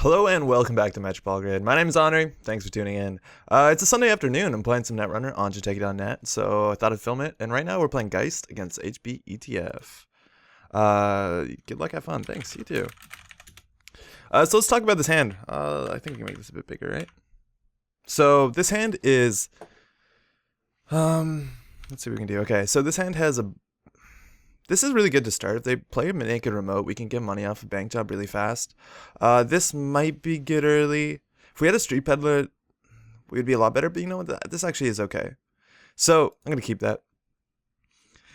Hello and welcome back to Metropol Grid. My name is Honor. Thanks for tuning in. It's a Sunday afternoon. I'm playing some Netrunner on JTake.net, so I thought I'd film it. And right now we're playing Geist against HB EtF. Good luck, have fun. Thanks. You too. So let's talk about this hand. I think we can make this a bit bigger, right? So this hand is, let's see what we can do. Okay, so this hand has this is really good to start. If they play a naked remote, we can get money off a bank job really fast. This might be good early. If we had a street peddler, we'd be a lot better, but you know what? This actually is okay. So I'm going to keep that.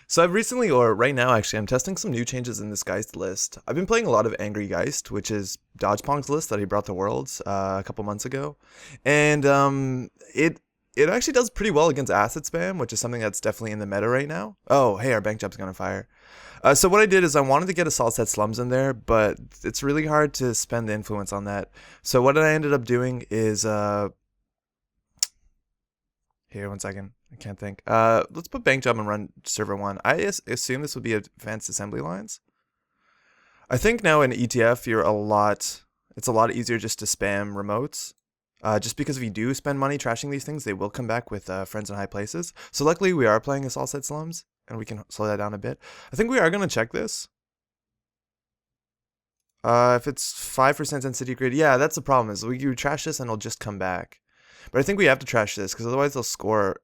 So I've recently, or right now actually, I'm testing some new changes in this Geist list. I've been playing a lot of Angry Geist, which is Dodgepong's list that he brought to Worlds a couple months ago. And it actually does pretty well against acid spam, which is something that's definitely in the meta right now. Oh, hey, our bank job's gonna fire. So what I did is I wanted to get a Salsette Slums in there, but it's really hard to spend the influence on that. So what I ended up doing is, here, 1 second. I can't think. Let's put bank job and run server 1. I assume this would be advanced assembly lines. I think now in EtF, it's a lot easier just to spam remotes. Just because if you do spend money trashing these things, they will come back with friends in high places. So luckily we are playing a Salsette Slums, and we can slow that down a bit. I think we are going to check this. If it's 5% density grid, yeah, that's the problem, is you trash this and it'll just come back. But I think we have to trash this, because otherwise they'll score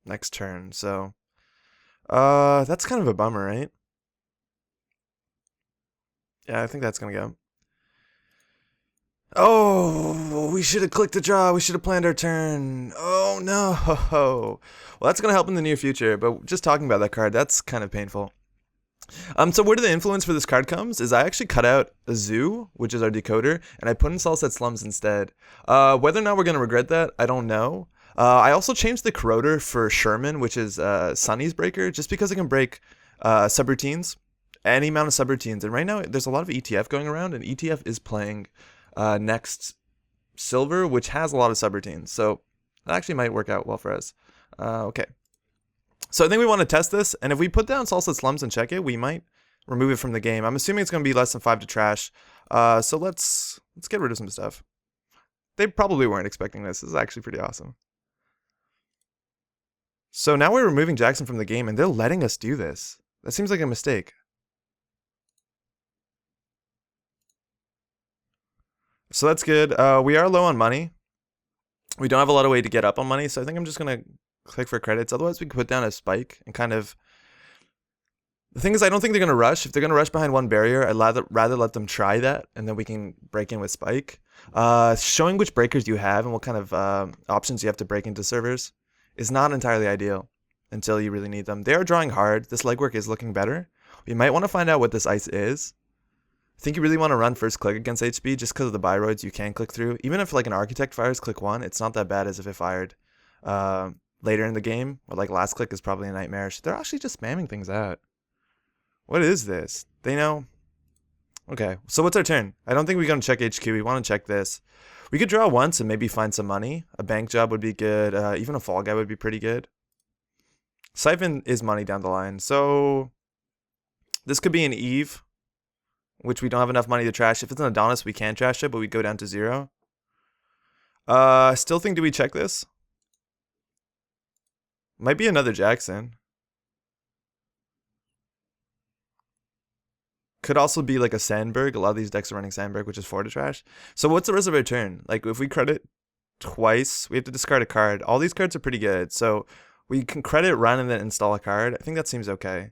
next turn, so... that's kind of a bummer, right? Yeah, I think that's going to go. Oh, we should have clicked the draw. We should have planned our turn. Oh, no. Well, that's going to help in the near future, but just talking about that card, that's kind of painful. So where the influence for this card comes is I actually cut out a zoo, which is our decoder, and I put in Salsette Slums instead. Whether or not we're going to regret that, I don't know. I also changed the Corroder for Sherman, which is Sunny's breaker, just because it can break subroutines, any amount of subroutines. And right now, there's a lot of EtF going around, and EtF is playing next silver, which has a lot of subroutines, so that actually might work out well for us. Okay, so I think we want to test this, and if we put down Salsette Slums and check it, we might remove it from the game. I'm assuming it's going to be less than 5 to trash, so let's get rid of some stuff. They probably weren't expecting this. This is actually pretty awesome. So now we're removing Jackson from the game, and they're letting us do this. That seems like a mistake. So that's good. We are low on money. We don't have a lot of way to get up on money, so I think I'm just going to click for credits. Otherwise, we could put down a spike and kind of... The thing is, I don't think they're going to rush. If they're going to rush behind one barrier, I'd rather let them try that, and then we can break in with spike. Showing which breakers you have and what kind of options you have to break into servers is not entirely ideal until you really need them. They are drawing hard. This legwork is looking better. We might want to find out what this ice is. I think you really want to run first click against HB just because of the bioroids you can click through. Even if like an architect fires click 1, it's not that bad as if it fired later in the game, or like last click is probably a nightmare. They're actually just spamming things out. What is this? They know? Okay, so what's our turn? I don't think we're going to check HQ. We want to check this. We could draw once and maybe find some money. A bank job would be good. Even a fall guy would be pretty good. Siphon is money down the line. So this could be an Eve, which we don't have enough money to trash. If it's an Adonis, we can trash it, but we go down to 0. Still think, do we check this? Might be another Jackson. Could also be like a Sandberg. A lot of these decks are running Sandberg, which is 4 to trash. So what's the rest of our turn? Like if we credit twice, we have to discard a card. All these cards are pretty good. So we can credit, run, and then install a card. I think that seems okay.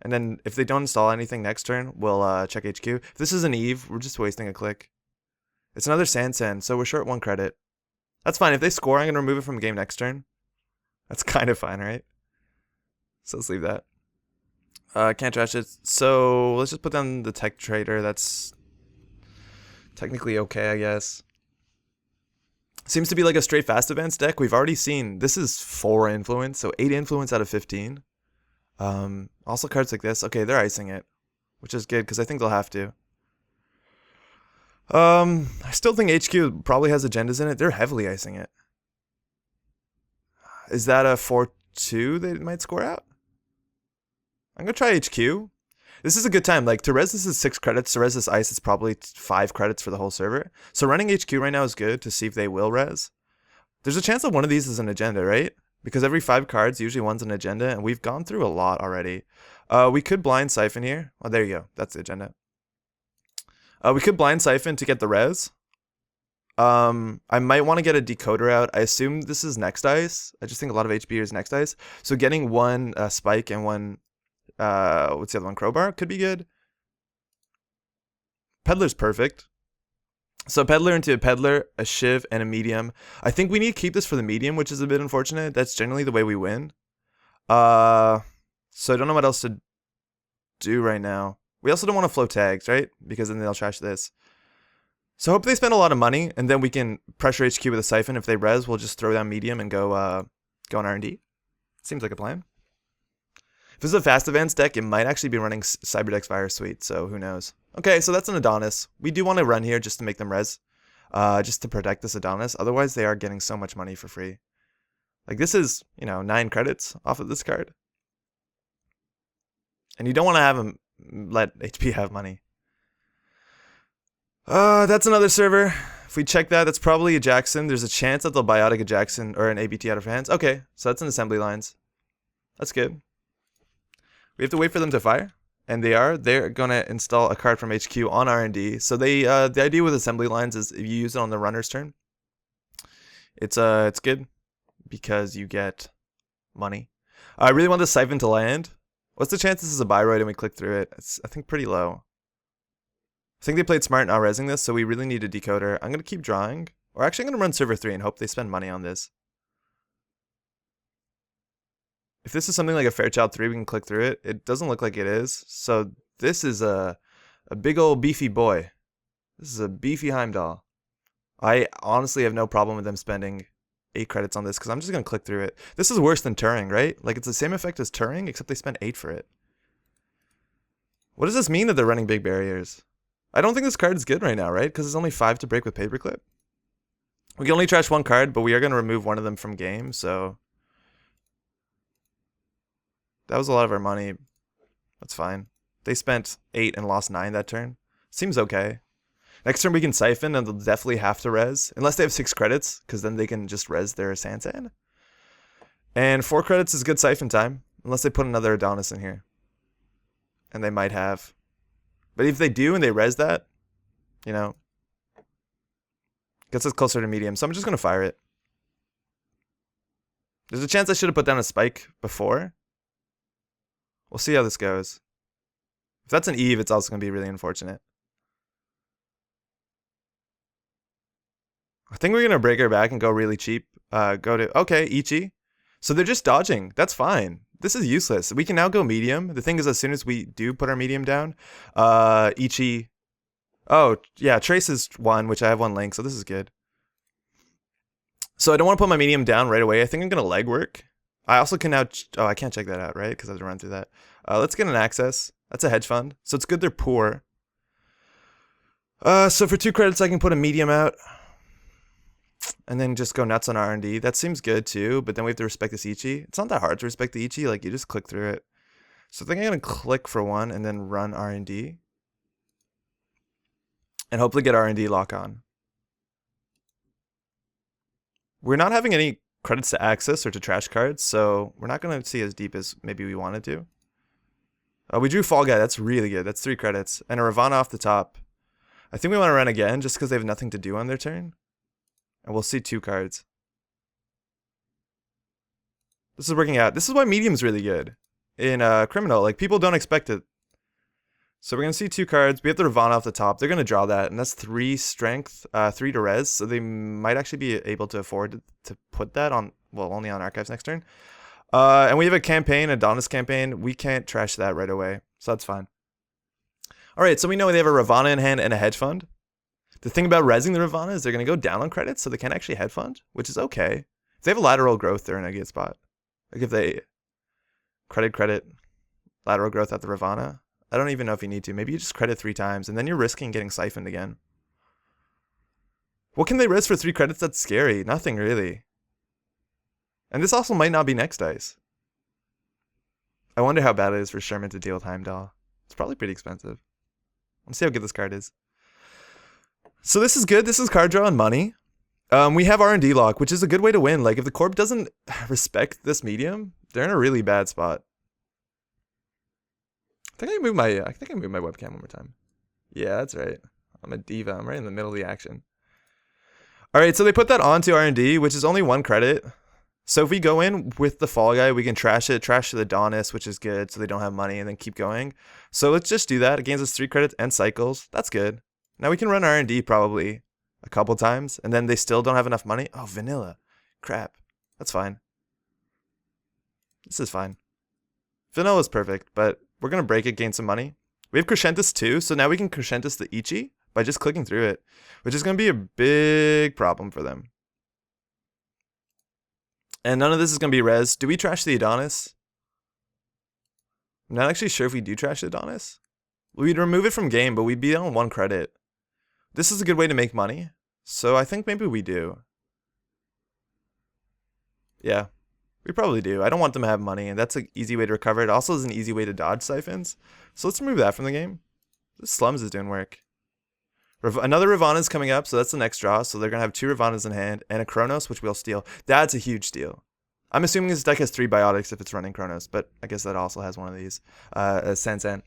And then if they don't install anything next turn, we'll check HQ. If this is an Eve, we're just wasting a click. It's another Sand, so we're short 1 credit. That's fine. If they score, I'm going to remove it from the game next turn. That's kind of fine, right? So let's leave that. Can't trash it. So let's just put down the Tech Trader. That's technically okay, I guess. Seems to be like a straight fast advance deck. We've already seen, this is 4 influence, so 8 influence out of 15. Also cards like this. Okay, they're icing it, which is good because I think they'll have to. I still think HQ probably has agendas in it. They're heavily icing it. Is that a 4-2 they might score out? I'm gonna try HQ. This is a good time. Like, to res this is 6 credits. To res this ice, it's probably 5 credits for the whole server. So running HQ right now is good to see if they will res. There's a chance that one of these is an agenda, right? Because every 5 cards, usually one's an agenda, and we've gone through a lot already. We could blind siphon here. Oh, there you go. That's the agenda. We could blind siphon to get the res. I might want to get a decoder out. I assume this is next ice. I just think a lot of HB is next ice. So getting one spike and one, what's the other one? Crowbar could be good. Peddler's perfect. So Peddler into a Peddler, a Shiv, and a medium. I think we need to keep this for the medium, which is a bit unfortunate. That's generally the way we win. So I don't know what else to do right now. We also don't want to flow tags, right? Because then they'll trash this. So I hope they spend a lot of money, and then we can pressure HQ with a siphon. If they res, we'll just throw down medium and go on R&D. Seems like a plan. If this is a fast advance deck, it might actually be running Cyberdeck's Virus Suite, so who knows. Okay, so that's an Adonis. We do want to run here just to make them res, just to protect this Adonis. Otherwise, they are getting so much money for free. Like, this is, 9 credits off of this card. And you don't want to have them let HP have money. That's another server. If we check that, that's probably a Jackson. There's a chance that they'll biotic a Jackson or an ABT out of hands. Okay, so that's an assembly lines. That's good. We have to wait for them to fire, and they are. They're gonna install a card from HQ on R&D. So they, the idea with assembly lines is if you use it on the runner's turn, it's good because you get money. I really want the siphon to land. What's the chance this is a bioroid and we click through it? It's, I think, pretty low. I think they played smart not resing this, so we really need a decoder. I'm going to keep drawing. Or actually, I'm going to run server 3 and hope they spend money on this. If this is something like a Fairchild 3, we can click through it. It doesn't look like it is. So this is a big old beefy boy. This is a beefy Heimdall. I honestly have no problem with them spending 8 credits on this because I'm just going to click through it. This is worse than Turing, right? Like, it's the same effect as Turing, except they spent 8 for it. What does this mean that they're running big barriers? I don't think this card is good right now, right? Because it's only 5 to break with Paperclip. We can only trash 1 card, but we are going to remove one of them from game, so... That was a lot of our money. That's fine. They spent 8 and lost 9 that turn. Seems okay. Next turn we can siphon, and they'll definitely have to res. Unless they have 6 credits, because then they can just res their Sansan. And 4 credits is good siphon time. Unless they put another Adonis in here. And they might have... But if they do and they res that, gets us closer to medium. So I'm just going to fire it. There's a chance I should have put down a spike before. We'll see how this goes. If that's an Eve, it's also going to be really unfortunate. I think we're going to break our back and go really cheap. Okay, Ichi. So they're just dodging. That's fine. This is useless. We can now go medium. The thing is, as soon as we do put our medium down, Ichi... Oh, yeah, Trace is 1, which I have 1 link, so this is good. So I don't want to put my medium down right away. I think I'm going to legwork. I also can now... Oh, I can't check that out, right? Because I have to run through that. Let's get an access. That's a hedge fund. So it's good they're poor. So for 2 credits, I can put a medium out. And then just go nuts on R&D. That seems good too, but then we have to respect this Ichi. It's not that hard to respect the Ichi, like you just click through it. So I think I'm going to click for 1 and then run R&D. And hopefully get R&D lock on. We're not having any credits to access or to trash cards, so we're not going to see as deep as maybe we wanted to. We drew Fall Guy, that's really good. That's 3 credits. And a Ravana off the top. I think we want to run again just because they have nothing to do on their turn. And we'll see 2 cards. This is working out. This is why medium's really good in Criminal. Like, people don't expect it. So we're going to see 2 cards. We have the Ravana off the top. They're going to draw that. And that's 3 strength, 3 to res. So they might actually be able to afford to put that on, well, only on Archives next turn. And we have a campaign, Adonis campaign. We can't trash that right away. So that's fine. All right, so we know they have a Ravana in hand and a hedge fund. The thing about resing the Ravana is they're going to go down on credits, so they can't actually head fund, which is okay. If they have a lateral growth, they're in a good spot. Like if they credit, lateral growth at the Ravana, I don't even know if you need to. Maybe you just credit 3 times, and then you're risking getting siphoned again. What can they res for 3 credits that's scary? Nothing really. And this also might not be next dice. I wonder how bad it is for Sherman to deal with Heimdall. It's probably pretty expensive. Let's see how good this card is. So this is good. This is card draw and money. We have R&D lock, which is a good way to win. Like if the corp doesn't respect this medium, they're in a really bad spot. I think I move my webcam one more time. Yeah, that's right. I'm a diva. I'm right in the middle of the action. All right, so they put that onto R&D, which is only 1 credit. So if we go in with the fall guy, we can trash the Adonis, which is good, so they don't have money, and then keep going. So let's just do that. It gains us 3 credits and cycles. That's good. Now we can run R&D probably a couple times, and then they still don't have enough money. Oh, vanilla. Crap. That's fine. This is fine. Vanilla's perfect, but we're going to break it, gain some money. We have Crescentus too, so now we can Crescentus the Ichi by just clicking through it, which is going to be a big problem for them. And none of this is going to be res. Do we trash the Adonis? I'm not actually sure if we do trash the Adonis. We'd remove it from game, but we'd be on 1 credit. This is a good way to make money, so I think maybe we do. Yeah, we probably do. I don't want them to have money, and that's an easy way to recover. It also is an easy way to dodge siphons. So let's remove that from the game. This Slums is doing work. Another Ravana is coming up, so that's the next draw. So they're going to have 2 Ravanas in hand and a Kronos, which we'll steal. That's a huge steal. I'm assuming this deck has 3 biotics if it's running Kronos, but I guess that also has one of these. Salsette.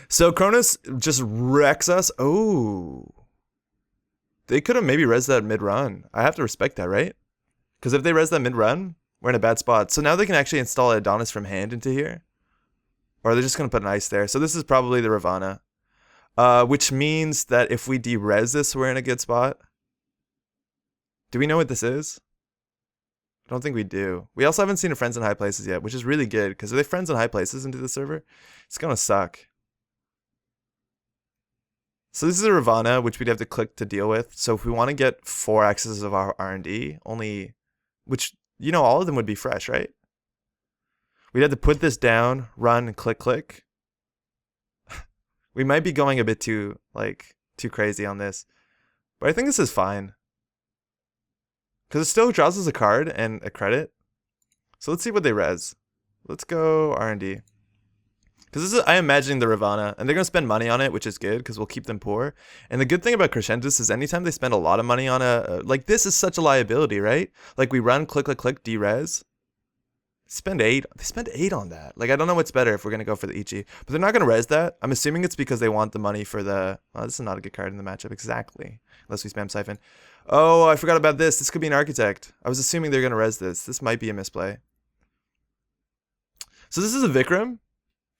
So Kronos just wrecks us. Oh. They could have maybe res that mid-run. I have to respect that, right? Because if they res that mid-run, we're in a bad spot. So now they can actually install Adonis from hand into here. Or they're just going to put an ice there. So this is probably the Ravana. Which means that if we de-res this, we're in a good spot. Do we know what this is? I don't think we do. We also haven't seen a Friends in High Places yet, which is really good, because if they Friends in High Places into the server, it's going to suck. So this is a Ravana, which we'd have to click to deal with. So if we want to get 4 accesses of our R&D, only, which, you know, all of them would be fresh, right? We'd have to put this down, run, and click. We might be going a bit too crazy on this. But I think this is fine. Because it still draws us a card and a credit. So let's see what they res. Let's go R&D. Because this is, I imagine, the Ravana. And they're going to spend money on it, which is good, because we'll keep them poor. And the good thing about Crescentus is anytime they spend a lot of money on like, this is such a liability, right? Like, we run, click, de-res. They spend 8 on that. Like, I don't know what's better if we're going to go for the Ichi. But they're not going to res that. I'm assuming it's because they want the money for the... Oh, this is not a good card in the matchup. Exactly. Unless we spam Siphon. Oh, I forgot about this. This could be an Architect. I was assuming they're going to res this. This might be a misplay. So this is a Vikram.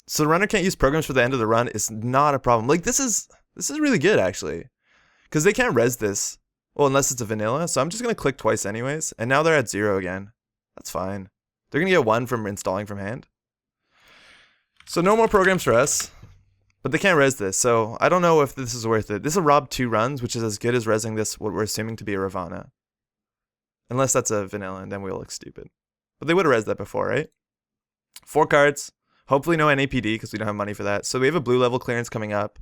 So the runner can't use programs for the end of the run. Is not a problem. Like, this is really good, actually. Because they can't res this. Well, unless it's a vanilla. So I'm just going to click twice anyways. And now they're at 0 again. That's fine. They're going to get 1 from installing from hand. So no more programs for us. But they can't res this. So I don't know if this is worth it. This will rob 2 runs, which is as good as resing this, what we're assuming to be a Ravana. Unless that's a vanilla, and then we'll look stupid. But they would have res that before, right? 4 cards. Hopefully no NAPD, because we don't have money for that. So we have a blue level clearance coming up.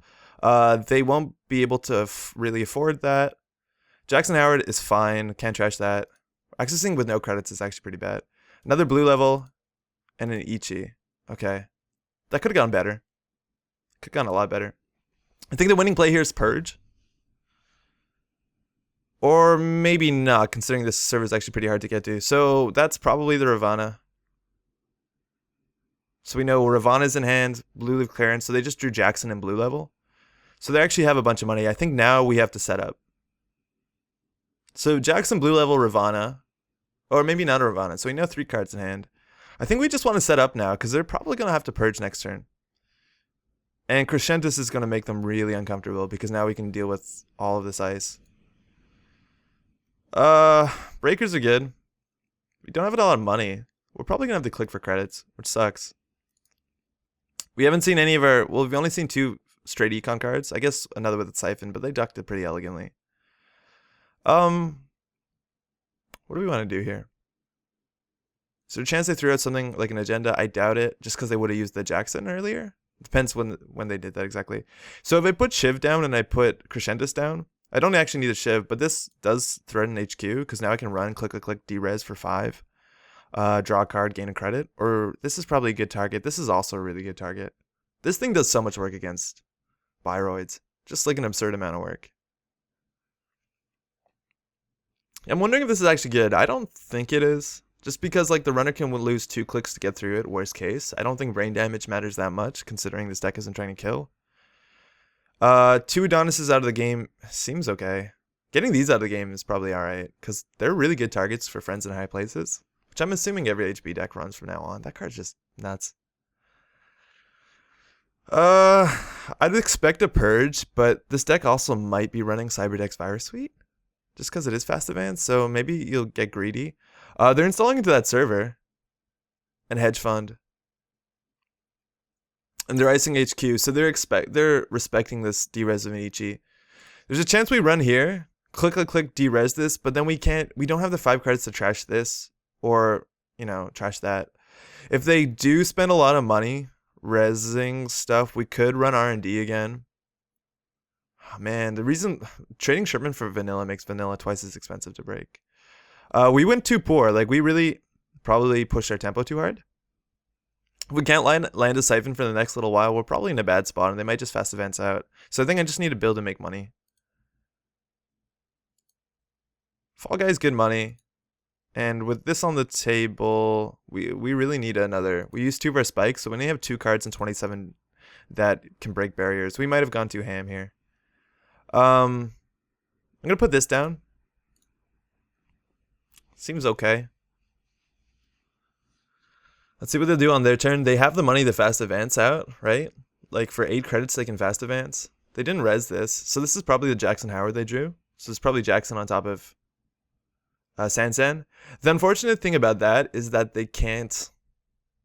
They won't be able to really afford that. Jackson Howard is fine. Can't trash that. Accessing with no credits is actually pretty bad. Another blue level and an Ichi. Okay. That could have gone better. Could have gone a lot better. I think the winning play here is Purge. Or maybe not, considering this server is actually pretty hard to get to. So that's probably the Ravana. So we know Ravana's in hand, blue level clearance. So they just drew Jackson in blue level. So they actually have a bunch of money. I think now we have to set up. So Jackson blue level Ravana. Or maybe not a Ravana. So we know 3 cards in hand. I think we just want to set up now, because they're probably going to have to purge next turn. And Crescentus is going to make them really uncomfortable, because now we can deal with all of this ice. Breakers are good. We don't have a lot of money. We're probably going to have to click for credits, which sucks. We haven't seen any of our... Well, we've only seen 2 straight econ cards. I guess another with a siphon, but they ducked it pretty elegantly. What do we want to do here? Is there a chance they threw out something like an agenda? I doubt it, just because they would have used the Jackson earlier. It depends when they did that exactly. So if I put Shiv down and I put Crescentus down, I don't actually need a Shiv, but this does threaten HQ, because now I can run, click, de-res for 5. Draw a card, gain a credit. Or this is probably a good target. This is also a really good target. This thing does so much work against bioroids. Just like an absurd amount of work. I'm wondering if this is actually good. I don't think it is. Just because like the runner can lose 2 clicks to get through it, worst case. I don't think brain damage matters that much, considering this deck isn't trying to kill. 2 Adonises out of the game seems okay. Getting these out of the game is probably alright, because they're really good targets for friends in high places. Which I'm assuming every HB deck runs from now on. That card's just nuts. I'd expect a purge, but this deck also might be running Cyberdeck's Virus Suite. Just because it is fast advance, so maybe you'll get greedy. They're installing into that server. And hedge fund. And they're icing HQ, so they're respecting this derez of Ichi. There's a chance we run here, click, derez this, but then we don't have the 5 cards to trash this, or, you know, trash that. If they do spend a lot of money resing stuff, we could run R&D again. Oh, man, the reason trading Sherman for vanilla makes vanilla twice as expensive to break. We went too poor. Like, we really probably pushed our tempo too hard. If we can't land a siphon for the next little while, we're probably in a bad spot, and they might just fast advance out. So I think I just need to build and make money. Fall Guy's good money. And with this on the table, we really need another. We used 2 of our spikes, so we only have 2 cards in 27 that can break barriers. We might have gone too ham here. I'm gonna put this down. Seems okay. Let's see what they'll do on their turn. They have the money to fast advance out, right? Like for 8 credits, they can fast advance. They didn't res this, so this is probably the Jackson Howard they drew. So it's probably Jackson on top of Sansan. The unfortunate thing about that is that they can't,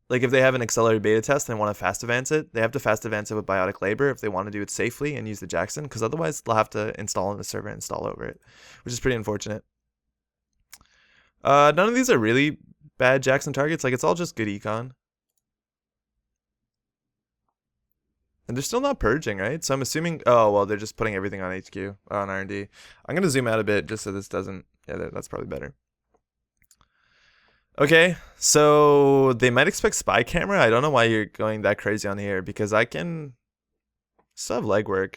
like if they have an accelerated beta test and they want to fast advance it, they have to fast advance it with biotic labor if they want to do it safely and use the Jackson, because otherwise they'll have to install in the server and install over it, which is pretty unfortunate. None of these are really bad Jackson targets, like it's all just good econ. And they're still not purging, right? So I'm assuming, oh, well, they're just putting everything on HQ, on R&D. I'm going to zoom out a bit just so this doesn't, yeah, that's probably better. Okay, so they might expect spy camera. I don't know why you're going that crazy on here, because I can still have legwork.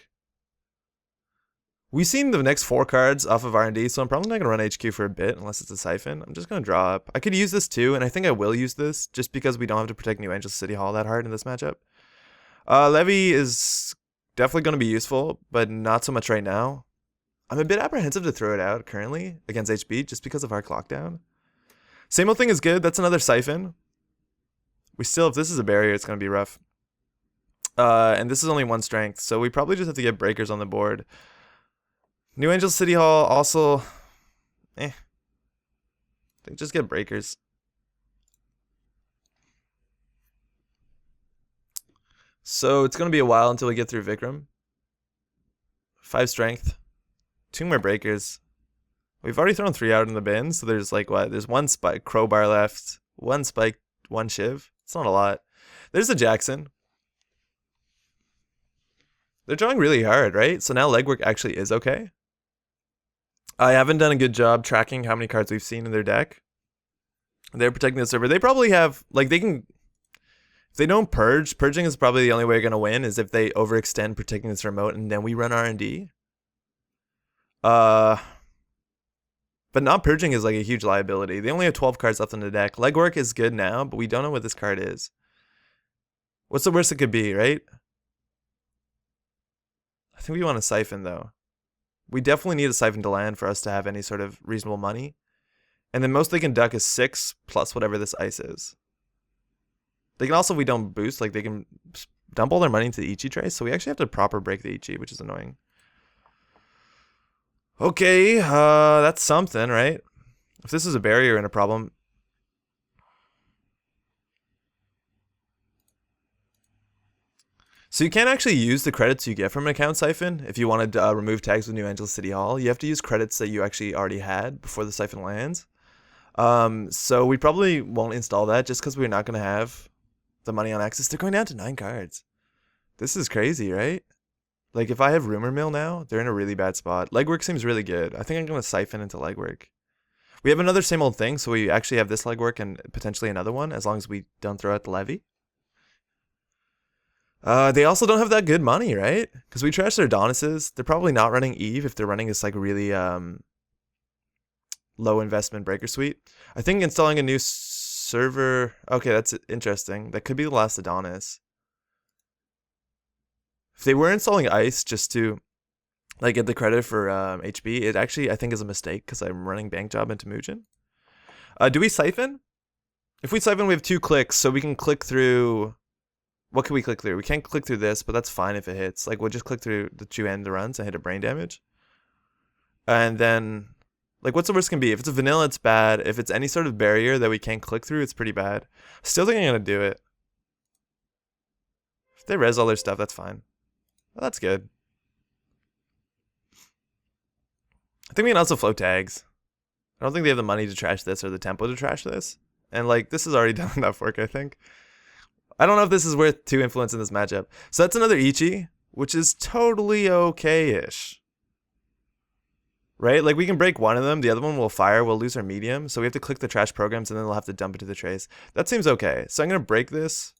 We've seen the next 4 cards off of R&D, so I'm probably not going to run HQ for a bit unless it's a siphon. I'm just going to draw up. I could use this too, and I think I will use this just because we don't have to protect New Angel City Hall that hard in this matchup. Levy is definitely going to be useful, but not so much right now. I'm a bit apprehensive to throw it out currently against HB just because of our clock down. Same old thing is good. That's another siphon. We still, if this is a barrier, it's going to be rough. And this is only 1 strength, so we probably just have to get breakers on the board. New Angel City Hall also, I think just get breakers. So it's going to be a while until we get through Vikram. 5 strength. 2 more breakers. We've already thrown 3 out in the bin, so there's like what? There's 1 spike crowbar left, 1 spike, 1 shiv. It's not a lot. There's a Jackson. They're drawing really hard, right? So now legwork actually is okay. I haven't done a good job tracking how many cards we've seen in their deck. They're protecting the server. They probably have, like, they can, if they don't purge, purging is probably the only way you're going to win, is if they overextend protecting this remote and then we run R&D. But not purging is like a huge liability. They only have 12 cards left in the deck. Legwork is good now, but we don't know what this card is. What's the worst it could be, right? I think we want a siphon, though. We definitely need a siphon to land for us to have any sort of reasonable money. And then most they can duck is 6 plus whatever this ice is. They can also, if we don't boost, like they can dump all their money into the Ichi trace. So we actually have to proper break the Ichi, which is annoying. Okay, that's something, right? If this is a barrier and a problem. So you can't actually use the credits you get from an account siphon if you want to remove tags with New Angel City Hall. You have to use credits that you actually already had before the siphon lands. So we probably won't install that just because we're not going to have the money on access. They're going down to 9 cards. This is crazy, right? Like, if I have Rumor Mill now, they're in a really bad spot. Legwork seems really good. I think I'm going to siphon into Legwork. We have another same old thing, so we actually have this Legwork and potentially another one, as long as we don't throw out the Levy. They also don't have that good money, right? Because we trashed their Adonis's. They're probably not running Eve if they're running this like really low investment breaker suite. I think installing a new server. Okay, that's interesting. That could be the last Adonis. If they were installing Ice just to like get the credit for HB, it actually I think is a mistake because I'm running Bank Job into Temüjin. Do we siphon? If we siphon, we have 2 clicks, so we can click through. What can we click through? We can't click through this, but that's fine if it hits. Like, we'll just click through the 2 end runs and hit a brain damage. And then, like, what's the worst can be? If it's a vanilla, it's bad. If it's any sort of barrier that we can't click through, it's pretty bad. Still think I'm going to do it. If they res all their stuff, that's fine. Well, that's good. I think we can also flow tags. I don't think they have the money to trash this or the tempo to trash this. And, like, this has already done enough work, I think. I don't know if this is worth 2 influence in this matchup. So that's another Ichi, which is totally okay-ish. Right? Like, we can break one of them. The other one will fire. We'll lose our medium. So we have to click the trash programs, and then they'll have to dump it to the trace. That seems okay. So I'm going to break this.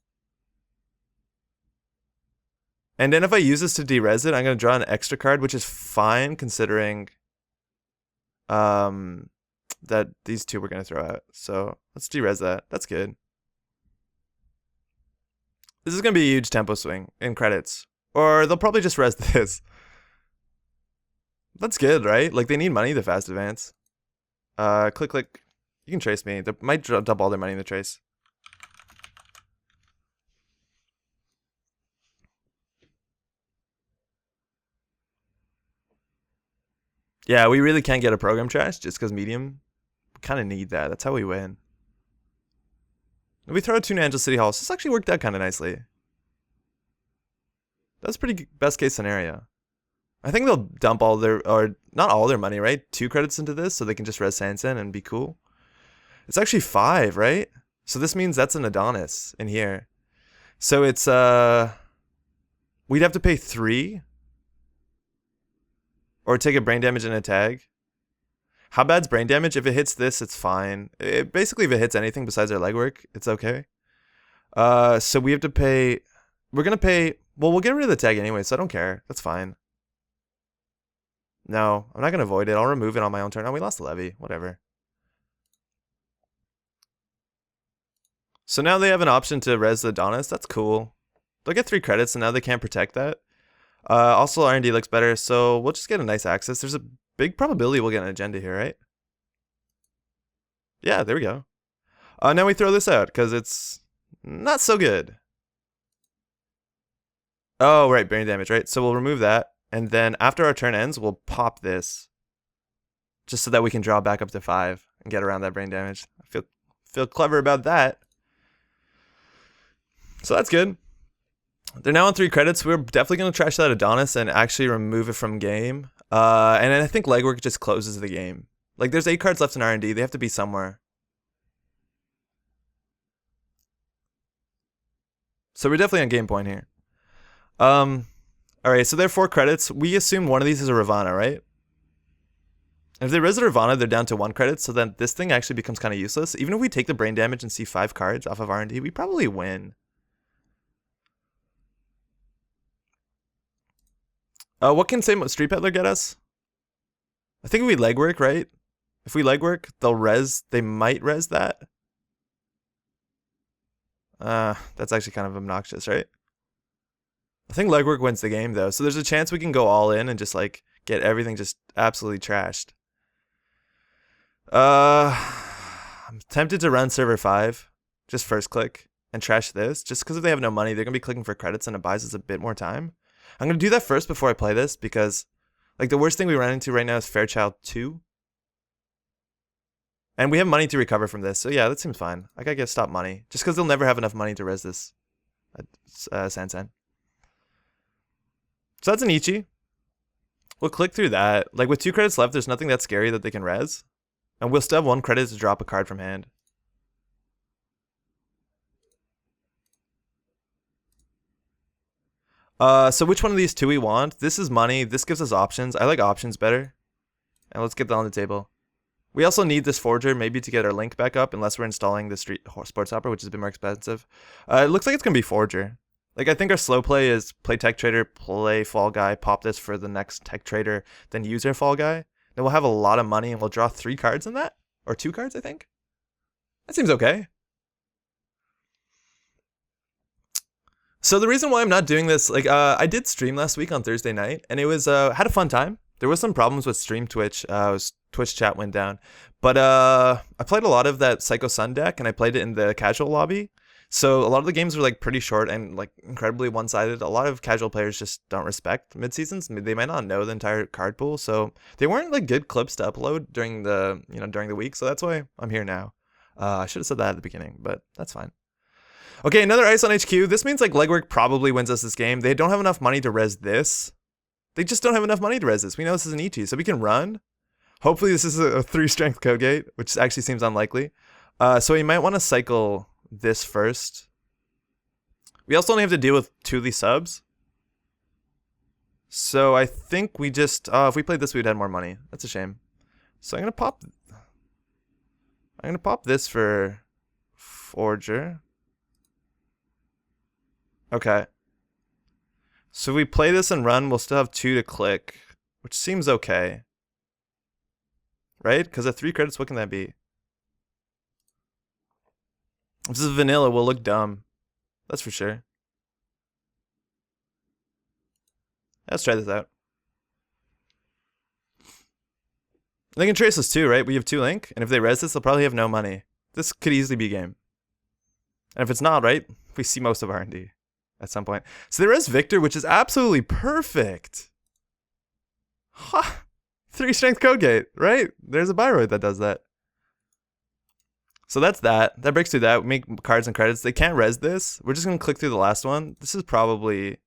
And then if I use this to derez it, I'm going to draw an extra card, which is fine considering that these 2 we're going to throw out. So let's derez that. That's good. This is going to be a huge tempo swing in credits. Or they'll probably just res this. That's good, right? Like, they need money to fast advance. Click, click. You can trace me. They might dump all their money in the trace. Yeah, we really can't get a program trash just because medium. We kind of need that. That's how we win. We throw out 2 Angel City Halls. This actually worked out kind of nicely. That's pretty best case scenario. I think they'll dump all their, or not all their money, right? 2 credits into this so they can just res Sansan and be cool. It's actually 5, right? So this means that's an Adonis in here. So it's, we'd have to pay 3. Or take a brain damage and a tag. How bad's brain damage? If it hits this, it's fine. Basically, if it hits anything besides our legwork, it's okay. So we have to pay. We're going to pay. Well, we'll get rid of the tag anyway, so I don't care. That's fine. No, I'm not going to avoid it. I'll remove it on my own turn. Oh, we lost the levy. Whatever. So now they have an option to res the Adonis. That's cool. They'll get 3 credits, and now they can't protect that. Also, R&D looks better, so we'll just get a nice access. There's a big probability we'll get an agenda here, right? Yeah, there we go. Now we throw this out, because it's not so good. Oh, right, brain damage, right? So we'll remove that, and then after our turn ends, we'll pop this. Just so that we can draw back up to 5 and get around that brain damage. I feel clever about that. So that's good. They're now on 3 credits. We're definitely going to trash that Adonis and actually remove it from game. And I think legwork just closes the game. Like, there's 8 cards left in R&D. They have to be somewhere. So we're definitely on game point here. Alright, so there are 4 credits. We assume one of these is a Ravana, right? And if they res a Ravana, they're down to 1 credit. So then this thing actually becomes kind of useless. Even if we take the brain damage and see 5 cards off of R&D, we probably win. What can Street Peddler get us? I think if we legwork, right? If we legwork, they might res that. That's actually kind of obnoxious, right? I think legwork wins the game, though. So there's a chance we can go all in and just, like, get everything just absolutely trashed. I'm tempted to run server 5. Just first click and trash this. Just because if they have no money, they're going to be clicking for credits and it buys us a bit more time. I'm going to do that first before I play this because, like, the worst thing we run into right now is Fairchild 2. And we have money to recover from this. So, yeah, that seems fine. I got to get stop money. Just because they'll never have enough money to res this Sansan. So that's an Ichi. We'll click through that. Like, with 2 credits left, there's nothing that scary that they can res. And we'll still have 1 credit to drop a card from hand. So which one of these 2 we want? This is money. This gives us options. I like options better. And let's get that on the table. We also need this Forger maybe to get our link back up unless we're installing the Sports Hopper, which is a bit more expensive. It looks like it's going to be Forger. Like, I think our slow play is play Tech Trader, play Fall Guy, pop this for the next Tech Trader, then use our Fall Guy. Then we'll have a lot of money and we'll draw 3 cards in that? Or 2 cards, I think? That seems okay. So the reason why I'm not doing this, like, I did stream last week on Thursday night, and it was, had a fun time. There was some problems with stream Twitch. Twitch chat went down. But I played a lot of that Psycho Sun deck, and I played it in the casual lobby. So a lot of the games were like pretty short and like incredibly one-sided. A lot of casual players just don't respect mid-seasons. They might not know the entire card pool, so they weren't like good clips to upload during the week. So that's why I'm here now. I should have said that at the beginning, but that's fine. Okay, another ice on HQ. This means like Legwork probably wins us this game. They don't have enough money to res this. They just don't have enough money to res this. We know this is an ET, so we can run. Hopefully this is a 3-strength code gate, which actually seems unlikely. So we might want to cycle this first. We also only have to deal with 2 of these subs. So I think we just, if we played this, we'd have more money. That's a shame. So I'm going to pop this for Forger. Okay. So if we play this and run, we'll still have 2 to click, which seems okay. Right? Because at 3 credits, what can that be? If this is vanilla, we'll look dumb. That's for sure. Let's try this out. They can trace us too, right? We have 2 link, and if they res this, they'll probably have no money. This could easily be game. And if it's not, right, we see most of R&D at some point. So they res Victor, which is absolutely perfect. Ha! 3-strength code gate, right? There's a bioroid that does that. So that's that. That breaks through that. We make cards and credits. They can't res this. We're just going to click through the last one. This is probably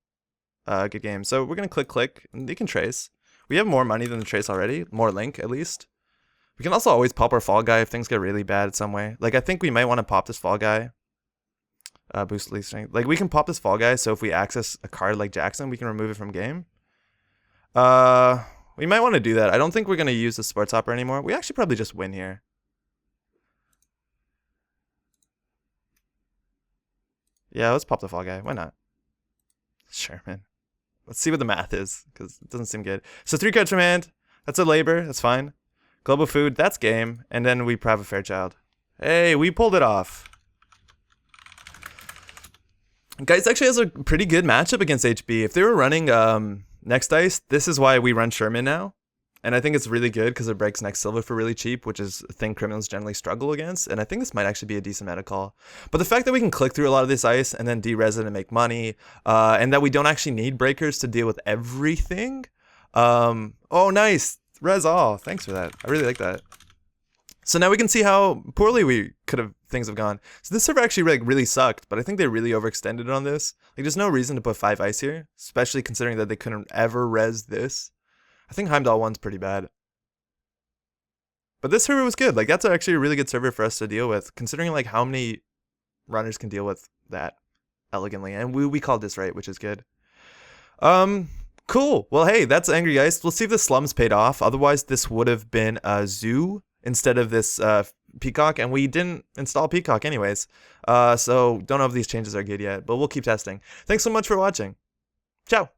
a good game. So we're going to click, and they can trace. We have more money than the trace already. More link, at least. We can also always pop our Fall Guy if things get really bad in some way. Like, I think we might want to pop this Fall Guy. Boost least strength. Like, we can pop this Fall Guy, so if we access a card like Jackson, we can remove it from game. We might want to do that. I don't think we're going to use the Sports Hopper anymore. We actually probably just win here. Yeah, let's pop the Fall Guy. Why not? Sherman. Let's see what the math is, because it doesn't seem good. So 3 cards from hand. That's a labor. That's fine. Global food. That's game. And then we have a Fairchild. Hey, we pulled it off. Geist actually has a pretty good matchup against HB. If they were running Next Dice, this is why we run Sherman now. And I think it's really good because it breaks Next Silver for really cheap, which is a thing criminals generally struggle against. And I think this might actually be a decent meta call. But the fact that we can click through a lot of this ice and then de-res it and make money, and that we don't actually need breakers to deal with everything. Oh, nice. Res all. Thanks for that. I really like that. So now we can see how poorly things have gone. So this server actually really sucked, but I think they really overextended on this. Like, there's no reason to put 5 ice here, especially considering that they couldn't ever res this. I think Heimdall 1's pretty bad. But this server was good. Like, that's actually a really good server for us to deal with, considering like how many runners can deal with that elegantly. And we called this right, which is good. Cool. Well, hey, that's Angry Geist. We'll see if the Slums paid off. Otherwise, this would have been a Zoo instead of this Peacock, and we didn't install Peacock anyways. So don't know if these changes are good yet, but we'll keep testing. Thanks so much for watching. Ciao.